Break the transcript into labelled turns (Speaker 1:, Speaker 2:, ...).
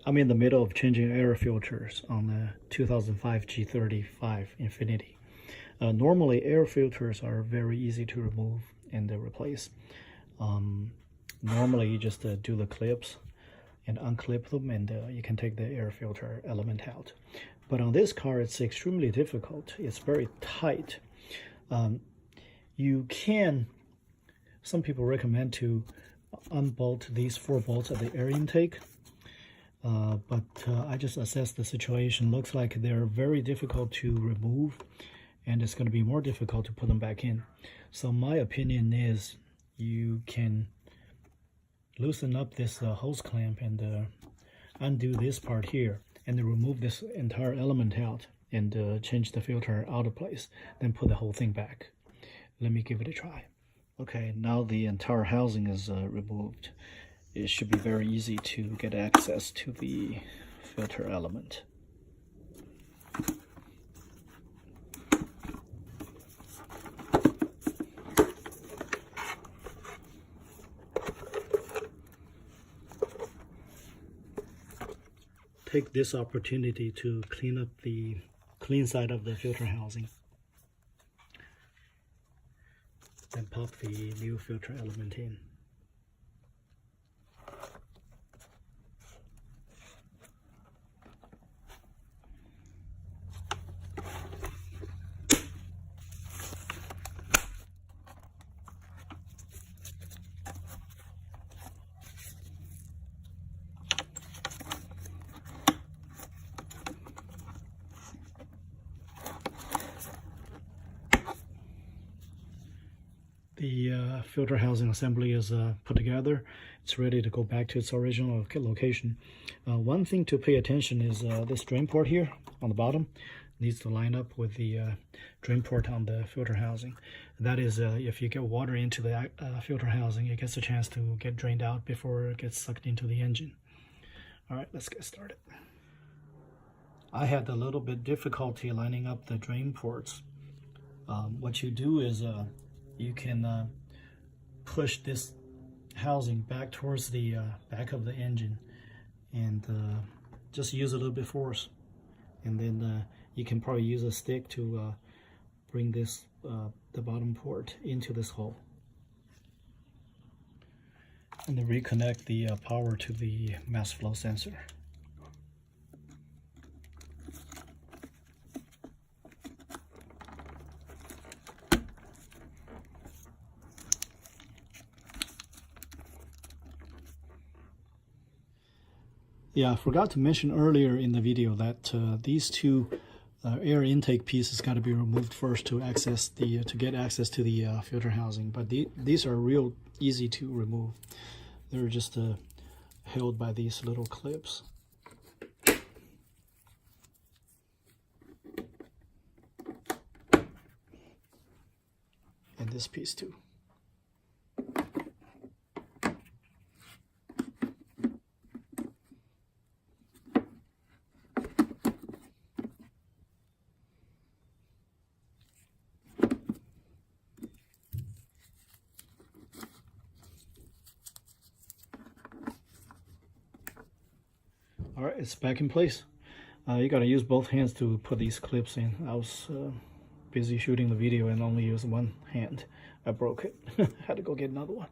Speaker 1: I'm in the middle of changing air filters on the 2005 G35 Infiniti. Normally, air filters are very easy to remove and replace. Normally, you just do the clips and unclip them, and you can take the air filter element out. But on this car, it's extremely difficult. It's very tight. Some people recommend to unbolt these 4 bolts at the air intake. But I just assessed the situation. Looks like they're very difficult to remove, and it's going to be more difficult to put them back in. So my opinion is you can loosen up this hose clamp and undo this part here, and then remove this entire element out and change the filter out of place, then put the whole thing back. Let me give it a try. Okay, now the entire housing is removed. It should be very easy to get access to the filter element. Take this opportunity to clean up the clean side of the filter housing. Then pop the new filter element in. The filter housing assembly is put together. It's ready to go back to its original location. One thing to pay attention is this drain port here on the bottom needs to line up with the drain port on the filter housing. That is, if you get water into the filter housing, it gets a chance to get drained out before it gets sucked into the engine. All right, let's get started. I had a little bit difficulty lining up the drain ports. What you do is you can push this housing back towards the back of the engine and just use a little bit force, and then you can probably use a stick to bring this the bottom port into this hole, and then reconnect the power to the mass flow sensor. Yeah, I forgot to mention earlier in the video that these two air intake pieces got to be removed first to get access to the filter housing. But these are real easy to remove. They're just held by these little clips. And this piece too. All right, it's back in place. You gotta use both hands to put these clips in. I was busy shooting the video and only used one hand. I broke it. Had to go get another one.